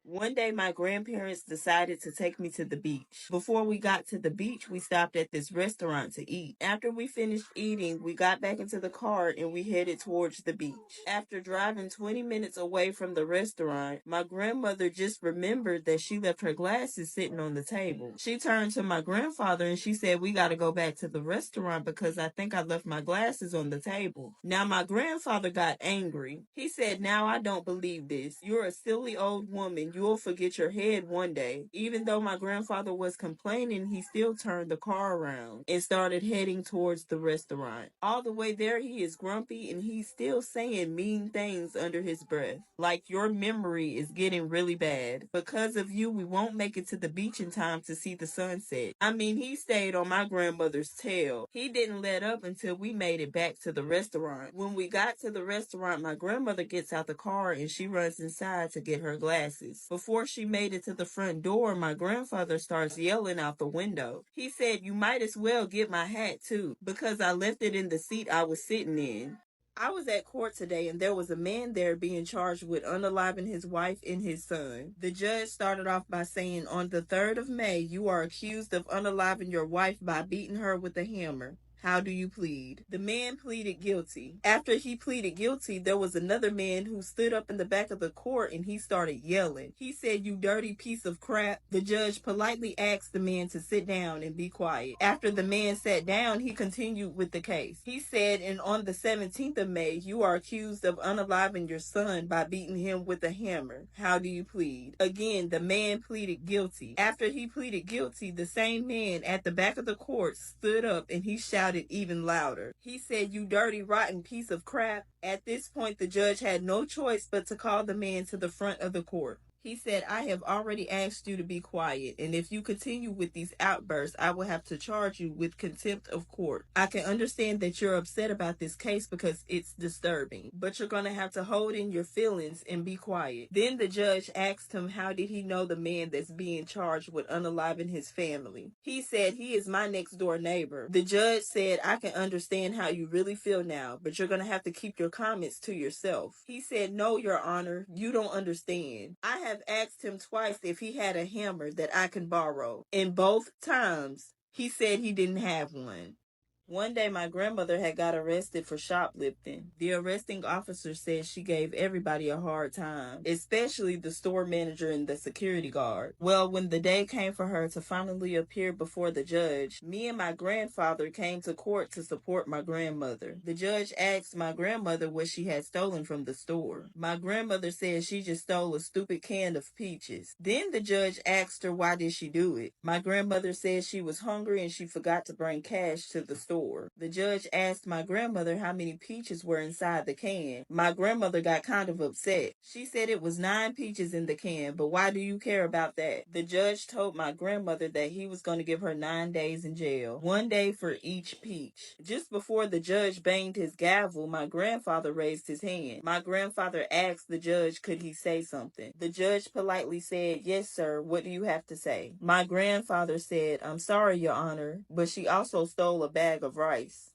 One day, my grandparents decided to take me to the beach. Before we got to the beach, we stopped at this restaurant to eat. After we finished eating, we got back into the car and we headed towards the beach. After driving 20 minutes away from the restaurant, my grandmother just remembered that she left her glasses sitting on the table. She turned to my grandfather and she said, "We got to go back to the restaurant because I think I left my glasses on the table." Now, my grandfather got angry. He said, "Now I don't believe this. You're a silly old woman. You'll forget your head one day." Even though my grandfather was complaining, he still turned the car around and started heading towards the restaurant. All the way there, he is grumpy and he's still saying mean things under his breath. Like, your memory is getting really bad. Because of you, we won't make it to the beach in time to see the sunset. I mean, he stayed on my grandmother's tail. He didn't let up until we made it back to the restaurant. When we got to the restaurant, my grandmother gets out the car and she runs inside to get her glasses. Before she made it to the front door, my grandfather starts yelling out the window. He said, "You might as well get my hat too, because I left it in the seat I was sitting in." I was at court today and there was a man there being charged with unaliving his wife and his son. The judge started off by saying, "On the 3rd of May, you are accused of unaliving your wife by beating her with a hammer. How do you plead?" The man pleaded guilty. After he pleaded guilty, there was another man who stood up in the back of the court and he started yelling. He said, "You dirty piece of crap." The judge politely asked the man to sit down and be quiet. After the man sat down, he continued with the case. He said, "And on the 17th of May, you are accused of unaliving your son by beating him with a hammer. How do you plead?" Again, the man pleaded guilty. After he pleaded guilty, the same man at the back of the court stood up and he shouted even louder. He said, "You dirty, rotten piece of crap." At this point, the judge had no choice but to call the man to the front of the court. He said, "I have already asked you to be quiet, and if you continue with these outbursts, I will have to charge you with contempt of court. I can understand that you're upset about this case because it's disturbing, but you're going to have to hold in your feelings and be quiet." Then the judge asked him how did he know the man that's being charged with unaliving his family. He said, "He is my next door neighbor." The judge said, "I can understand how you really feel now, but you're going to have to keep your comments to yourself." He said, "No, Your Honor, you don't understand. I have asked him twice if he had a hammer that I can borrow, and both times he said he didn't have one." One day, my grandmother had got arrested for shoplifting. The arresting officer said she gave everybody a hard time, especially the store manager and the security guard. Well, when the day came for her to finally appear before the judge, me and my grandfather came to court to support my grandmother. The judge asked my grandmother what she had stolen from the store. My grandmother said she just stole a stupid can of peaches. Then the judge asked her why did she do it. My grandmother said she was hungry and she forgot to bring cash to the store. The judge asked my grandmother how many peaches were inside the can. My grandmother got kind of upset. She said it was 9 peaches in the can, but why do you care about that? The judge told my grandmother that he was going to give her 9 days in jail, 1 day for each peach. Just before the judge banged his gavel, my grandfather raised his hand. My grandfather asked the judge could he say something. The judge politely said, "Yes, sir, what do you have to say?" My grandfather said, "I'm sorry, Your Honor, but she also stole a bag of rice."